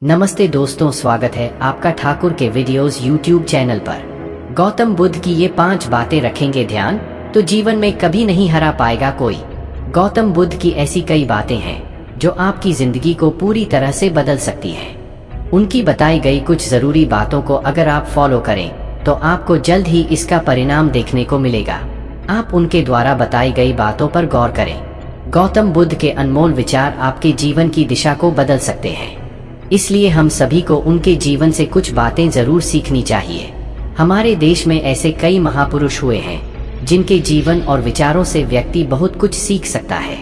नमस्ते दोस्तों, स्वागत है आपका ठाकुर के वीडियोस यूट्यूब चैनल पर। गौतम बुद्ध की ये 5 बातें रखेंगे ध्यान तो जीवन में कभी नहीं हरा पाएगा कोई। गौतम बुद्ध की ऐसी कई बातें हैं जो आपकी जिंदगी को पूरी तरह से बदल सकती हैं। उनकी बताई गई कुछ जरूरी बातों को अगर आप फॉलो करें तो आपको जल्द ही इसका परिणाम देखने को मिलेगा। आप उनके द्वारा बताई गई बातों पर गौर करें। गौतम बुद्ध के अनमोल विचार आपके जीवन की दिशा को बदल सकते हैं, इसलिए हम सभी को उनके जीवन से कुछ बातें जरूर सीखनी चाहिए। हमारे देश में ऐसे कई महापुरुष हुए हैं जिनके जीवन और विचारों से व्यक्ति बहुत कुछ सीख सकता है।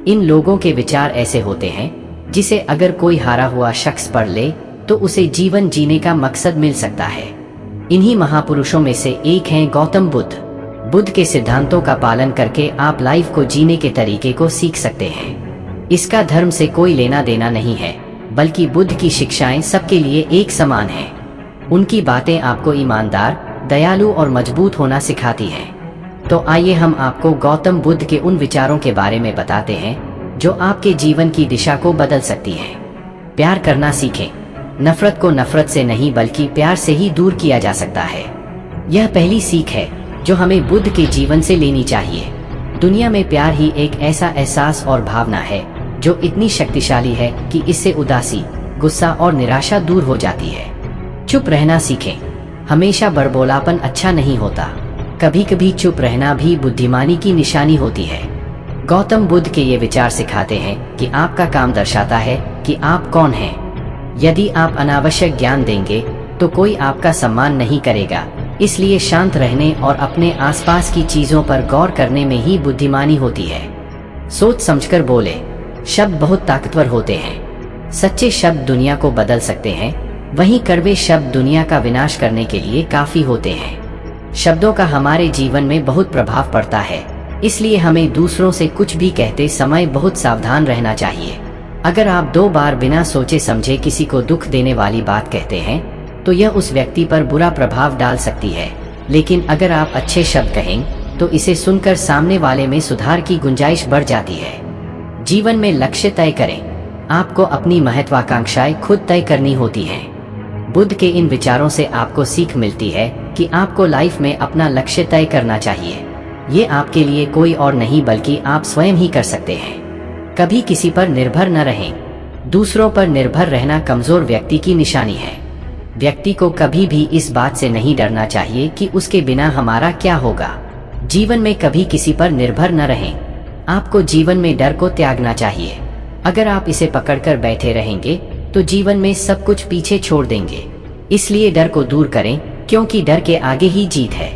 इन लोगों के विचार ऐसे होते हैं जिसे अगर कोई हारा हुआ शख्स पढ़ ले तो उसे जीवन जीने का मकसद मिल सकता है। इन्हीं महापुरुषों में से एक हैं गौतम बुद्ध। बुद्ध के सिद्धांतों का पालन करके आप लाइफ को जीने के तरीके को सीख सकते हैं। इसका धर्म से कोई लेना देना नहीं है, बल्कि बुद्ध की शिक्षाएं सबके लिए एक समान हैं। उनकी बातें आपको ईमानदार, दयालु और मजबूत होना सिखाती हैं। तो आइए हम आपको गौतम बुद्ध के उन विचारों के बारे में बताते हैं जो आपके जीवन की दिशा को बदल सकती हैं। प्यार करना सीखें। नफरत को नफरत से नहीं बल्कि प्यार से ही दूर किया जा सकता है। यह पहली सीख है जो हमें बुद्ध के जीवन से लेनी चाहिए। दुनिया में प्यार ही एक ऐसा एहसास और भावना है जो इतनी शक्तिशाली है कि इससे उदासी, गुस्सा और निराशा दूर हो जाती है। चुप रहना सीखें। हमेशा बड़बोलापन अच्छा नहीं होता, कभी कभी चुप रहना भी बुद्धिमानी की निशानी होती है। गौतम बुद्ध के ये विचार सिखाते हैं कि आपका काम दर्शाता है कि आप कौन हैं। यदि आप अनावश्यक ज्ञान देंगे तो कोई आपका सम्मान नहीं करेगा, इसलिए शांत रहने और अपने आसपास की चीजों पर गौर करने में ही बुद्धिमानी होती है। सोच समझकर बोले। शब्द बहुत ताकतवर होते हैं। सच्चे शब्द दुनिया को बदल सकते हैं, वहीं कड़वे शब्द दुनिया का विनाश करने के लिए काफी होते हैं। शब्दों का हमारे जीवन में बहुत प्रभाव पड़ता है, इसलिए हमें दूसरों से कुछ भी कहते समय बहुत सावधान रहना चाहिए। अगर आप 2 बार बिना सोचे समझे किसी को दुख देने वाली बात कहते हैं तो यह उस व्यक्ति पर बुरा प्रभाव डाल सकती है, लेकिन अगर आप अच्छे शब्द कहें तो इसे सुनकर सामने वाले में सुधार की गुंजाइश बढ़ जाती है। जीवन में लक्ष्य तय करें। आपको अपनी महत्वाकांक्षाएं खुद तय करनी होती हैं। बुद्ध के इन विचारों से आपको सीख मिलती है कि आपको लाइफ में अपना लक्ष्य तय करना चाहिए। ये आपके लिए कोई और नहीं बल्कि आप स्वयं ही कर सकते हैं। कभी किसी पर निर्भर न रहें। दूसरों पर निर्भर रहना कमजोर व्यक्ति की निशानी है। व्यक्ति को कभी भी इस बात से नहीं डरना चाहिए कि उसके बिना हमारा क्या होगा। जीवन में कभी किसी पर निर्भर न रहें। आपको जीवन में डर को त्यागना चाहिए। अगर आप इसे पकड़कर बैठे रहेंगे तो जीवन में सब कुछ पीछे छोड़ देंगे। इसलिए डर को दूर करें, क्योंकि डर के आगे ही जीत है।